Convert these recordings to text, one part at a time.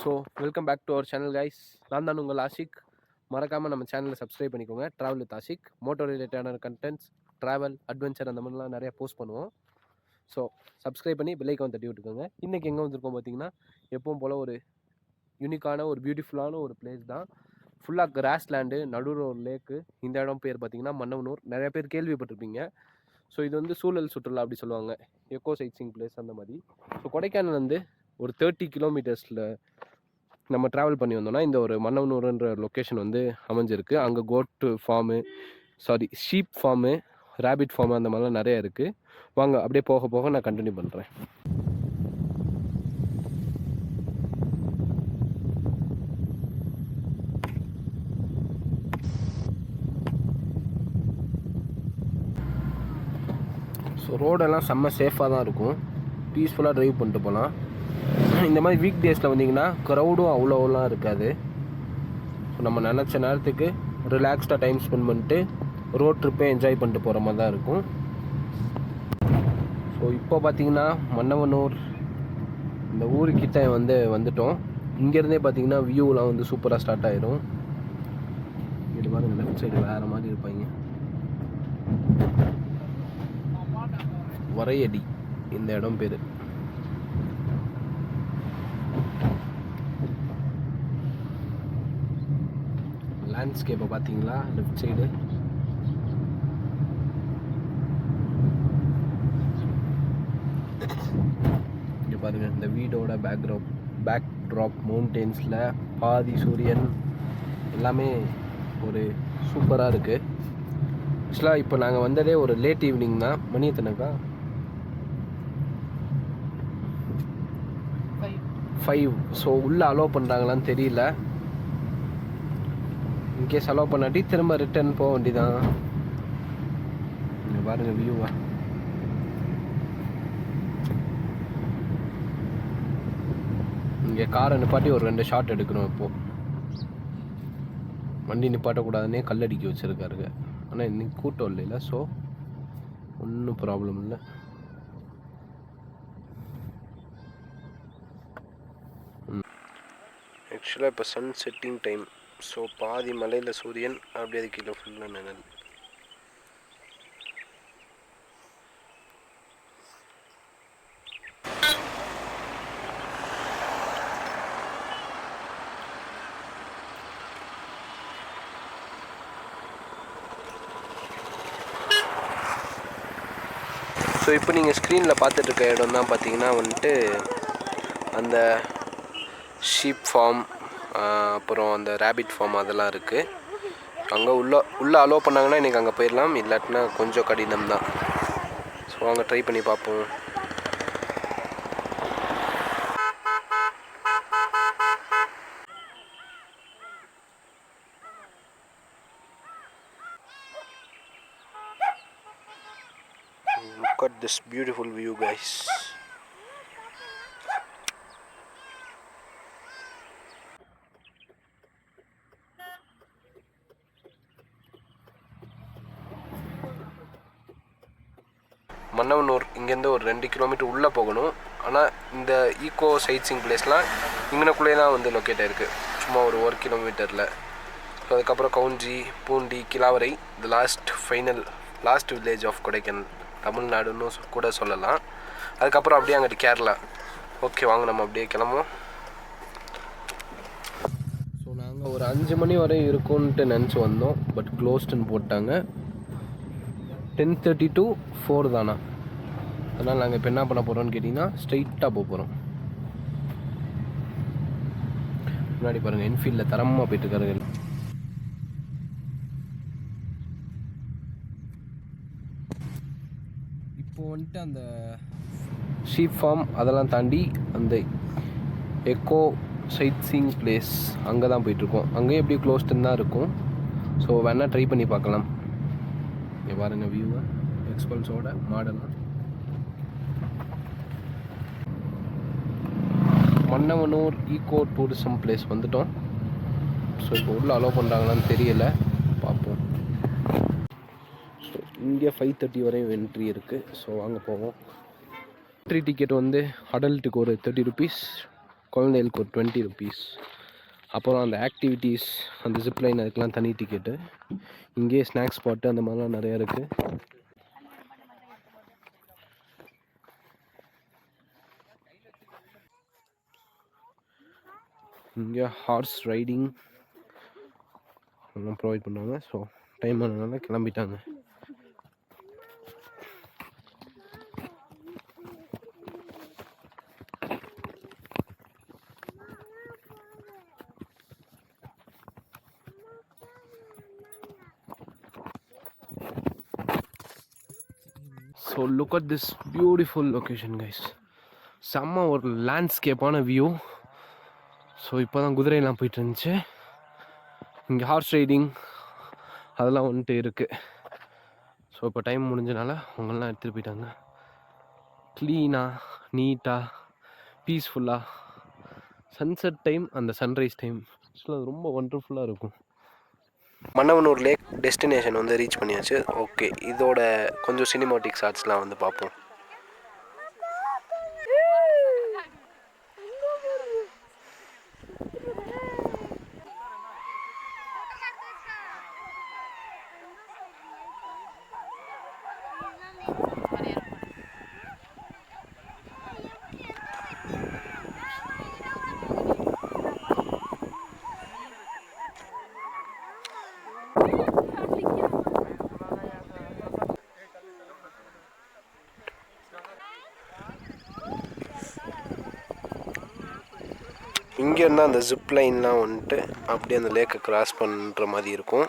So welcome back to our channel guys. நான் தான் உங்கள் ஆஷிக். மறக்காமல் நம்ம சேனலை சப்ஸ்கிரைப் பண்ணிக்கோங்க. ட்ராவல் வித் ஆஷிக், மோட்டோ ரிலேட்டடான கண்டென்ட்ஸ், ட்ராவல், அட்வென்ச்சர் அந்த மாதிரிலாம் நிறையா போஸ்ட் பண்ணுவோம். ஸோ சப்ஸ்கிரைப் பண்ணி பெல்லைக்கான் தட்டி விட்டுக்கோங்க. இன்றைக்கி எங்கே வந்திருக்கோம் பார்த்தீங்கன்னா, எப்பவும் போல் ஒரு யூனிக்கான ஒரு பியூட்டிஃபுல்லான ஒரு பிளேஸ் தான். ஃபுல்லாக கிராஸ் லேண்டு, நடுவில் ஒரு லேக்கு. இந்த இடம் பேர் பார்த்தீங்கன்னா மன்னவனூர். நிறைய பேர் கேள்விப்பட்டிருப்பீங்க. ஸோ இது வந்து சூழல் சுற்றுலா அப்படி சொல்லுவாங்க, எக்கோ சைட்ஸிங் பிளேஸ் அந்த மாதிரி. ஸோ கொடைக்கானல் வந்து ஒரு 30 கிலோமீட்டர்ஸில் நம்ம ட்ராவல் பண்ணி வந்தோம்னா இந்த ஒரு மன்னவனூர்ன்ற லொக்கேஷன் வந்து அமைஞ்சிருக்கு. அங்கே goat farm, sheep farm, rabbit farm அந்த மாதிரிலாம் நிறைய இருக்குது. வாங்க அப்படியே போக போக நான் கண்டினியூ பண்ணுறேன். ஸோ ரோடெல்லாம் செம்ம சேஃபாக தான் இருக்கும். பீஸ்ஃபுல்லாக ட்ரைவ் பண்ணிட்டு போகலாம். இந்த மாதிரி வீக் டேஸில் வந்தீங்கன்னா க்ரௌடும் அவ்வளோலாம் இருக்காது. ஸோ நம்ம நினச்ச நேரத்துக்கு ரிலாக்ஸ்டாக டைம் ஸ்பெண்ட் பண்ணிட்டு ரோட் ட்ரிப்பே என்ஜாய் பண்ணிட்டு போகிற மாதிரி தான் இருக்கும். ஸோ இப்போ பார்த்தீங்கன்னா மன்னவனூர் இந்த ஊருக்கிட்ட வந்துட்டோம். இங்கேருந்தே பார்த்தீங்கன்னா வியூலாம் வந்து சூப்பராக ஸ்டார்ட் ஆகிடும். இது மாதிரி லெஃப்ட் சைடு வேறு மாதிரி இருப்பாங்க. வரையடி இந்த இடம் பேர். லேண்ட்ஸ்கேப்பை பார்த்தீங்களா லெஃப்ட் சைடு. இங்கே பாருங்கள், இந்த வீடோட பேக் ட்ராப் மவுண்டெயின்ஸில் பாதி சூரியன் எல்லாமே ஒரு சூப்பராக இருக்குது. ஆக்சுவலாக இப்போ நாங்கள் வந்ததே ஒரு லேட் ஈவினிங் தான். மணி எத்தனைக்கா? 5. ஸோ உள்ளே அலோவ் பண்ணுறாங்களான்னு தெரியல. இன்கேஸ் அலோவ் பண்ணாட்டி திரும்ப ரிட்டர்ன் போக வேண்டியதான். இங்கே பாருங்கள் வியூவா. இங்கே காரை நிப்பாட்டி ஒரு 2 ஷாட் எடுக்கணும். இப்போது வண்டி நிப்பாட்டக்கூடாதுன்னே கல்லடிக்க வச்சுருக்காருங்க. ஆனால் இன்னைக்கு கூட்டம் இல்லைல்ல, ஸோ ஒன்றும் ப்ராப்ளம் இல்லை. ஆக்சுவலாக இப்போ சன் செட்டிங் டைம். ஸோ பாதி மலையில் சூரியன், அப்படியே அது கீழே ஃபுல்லாக நிழல். ஸோ இப்போ நீங்கள் ஸ்க்ரீனில் பார்த்துட்ருக்க இடம் தான் பார்த்தீங்கன்னா வந்துட்டு அந்த ஷீப் ஃபார்ம், அப்புறம் அந்த ரேபிட் ஃபார்ம் அதெல்லாம் இருக்குது. அங்கே உள்ளே அலோவ் பண்ணாங்கன்னா இன்றைக்கி அங்கே போயிடலாம், இல்லாட்டினா கொஞ்சம் கடினம் தான். ஸோ அங்கே ட்ரை பண்ணி பார்ப்போம். Look at this beautiful view, guys. Mannavanur இங்கேருந்து ஒரு 2 கிலோமீட்டர் உள்ளே போகணும். ஆனால் இந்த ஈக்கோ சைட்ஸிங் பிளேஸ்லாம் இங்கனக்குள்ளே தான் வந்து லொக்கேட் ஆகிருக்கு, சும்மா ஒரு 1 கிலோமீட்டரில். ஸோ அதுக்கப்புறம் Kavunji, Poondi, Kilavarai, the last village of Kodaikanal, தமிழ்நாடுன்னு கூட சொல்லலாம். அதுக்கப்புறம் அப்படியே அங்கிட்டு கேரளா. ஓகே, வாங்க நம்ம அப்படியே கிளம்புவோம். ஸோ நாங்கள் ஒரு 5 மணி வரை இருக்கும்ன்ட்டு நினச்சி வந்தோம், பட் க்ளோஸ்டுன்னு போட்டாங்க. 10:30 to 4 தானா. அதனால் நாங்கள் இப்போ என்ன பண்ண போகிறோம்னு கேட்டிங்கன்னா ஸ்ட்ரைட்டாக போகிறோம். முன்னாடி பாருங்கள், என்ஃபீல்டில் தரமாக போயிட்டுருக்காரு. இப்போது வந்துட்டு அந்த ஷீப் ஃபார்ம் அதெல்லாம் தாண்டி அந்த எக்கோ சைட்ஸிங் பிளேஸ் அங்கே தான் போயிட்டுருக்கோம். அங்கேயும் எப்படி க்ளோஸ்டுன்னு தான் இருக்கும். ஸோ வேணால் ட்ரை பண்ணி பார்க்கலாம். இங்கே பாருங்கள் வியூவை, எக்ஸ்பல்ஸோட மாடலாம். மன்னவனூர் ஈக்கோ டூரிசம் பிளேஸ் வந்துட்டோம். ஸோ இப்போ உள்ளே அலோவ் பண்ணுறாங்களான்னு தெரியல, பார்ப்போம். ஸோ இங்கே 5:30 வரையும் என்ட்ரி இருக்குது. ஸோ வாங்க போவோம். என்ட்ரி டிக்கெட் வந்து அடல்ட்டுக்கு ஒரு 30 rupees, குழந்தைகளுக்கு ஒரு 20 ருபீஸ். அப்புறம் அந்த ஆக்டிவிட்டீஸ், அந்த ஜிப்லைன் அதுக்கெலாம் தனி டிக்கெட்டு. இங்கேயே ஸ்நாக்ஸ் ஸ்பாட்டு அந்த மாதிரிலாம் நிறையா இருக்குது. இங்கே ஹார்ஸ் ரைடிங் எல்லாம் ப்ரொவைட் பண்ணுவாங்க. ஸோ டைம் ஆனதுனால கிளம்பிட்டாங்க. So look at this beautiful location guys. செம்ம ஒரு லேண்ட்ஸ்கேப்பான வியூ. ஸோ இப்போ தான் குதிரையெல்லாம் போயிட்டு இருந்துச்சு. இங்கே ஹார்ஸ் ரைடிங் அதெல்லாம் வந்துட்டு இருக்குது. ஸோ இப்போ டைம் முடிஞ்சனால அவங்கெல்லாம் எடுத்துகிட்டு போயிட்டாங்க. க்ளீனாக, நீட்டாக, பீஸ்ஃபுல்லாக சன்செட் டைம் அந்த சன்ரைஸ் டைம் ஆக்சுவலாக அது ரொம்ப ஒண்டர்ஃபுல்லாக இருக்கும். மன்னவனூர் லேக் டெஸ்டினேஷன் வந்து ரீச் பண்ணியாச்சு. ஓகே, இதோட கொஞ்சம் சினிமாட்டிக் ஷாட்ஸ்லாம் வந்து பார்ப்போம். இங்கே இருந்தால் அந்த ஜிப் லைன்லாம் வந்துட்டு அப்படியே அந்த லேக்கை கிராஸ் பண்ணுற மாதிரி இருக்கும்.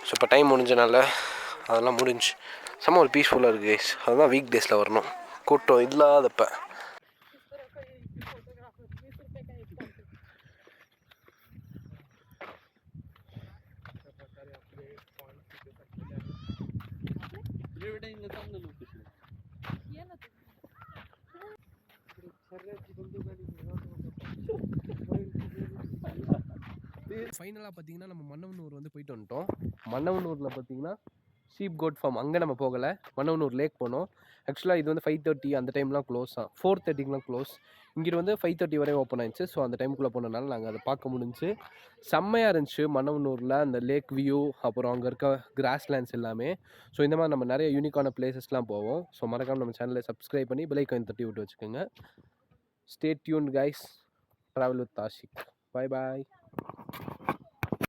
ஸோ இப்போ டைம் முடிஞ்சனால அதெல்லாம் முடிஞ்சு செம்ம ஒரு பீஸ்ஃபுல்லாக இருக்குது கைஸ். அதுதான் வீக் டேஸில் வரணும், கூட்டம் இல்லாதப்ப. ஃபைனலாக பார்த்தீங்கன்னா நம்ம மன்னவனூர் வந்து போயிட்டு வந்துட்டோம். மன்னவனூரில் பார்த்தீங்கன்னா ஷீப் கோட் ஃபார்ம் அங்கே நம்ம போகலை, மன்னவனூர் லேக் போனோம். ஆக்சுவலாக இது வந்து 5:30 அந்த டைம்லாம் க்ளோஸ் தான், 4:30க்குலாம் க்ளோஸ். இங்கிட்டு வந்து 5:30 வரையும் ஓப்பன் ஆயிடுச்சு. ஸோ அந்த டைமுக்குள்ளே போனதுனால நாங்கள் அதை பார்க்க முடிஞ்சு. செம்மையாக இருந்துச்சு மன்னவனூரில் அந்த லேக் வியூ, அப்புறம் அங்கே இருக்க கிராஸ்லேண்ட்ஸ் எல்லாமே. ஸோ இந்த மாதிரி நம்ம நிறைய யூனிக்கான பிளேசஸ்லாம் போவோம். ஸோ மறக்காமல் நம்ம சேனலை சப்ஸ்கிரைப் பண்ணி பெல் ஐகான் தட்டி விட்டு வச்சுக்கோங்க. Stay tuned guys. Travel with Ashiq. Bye bye.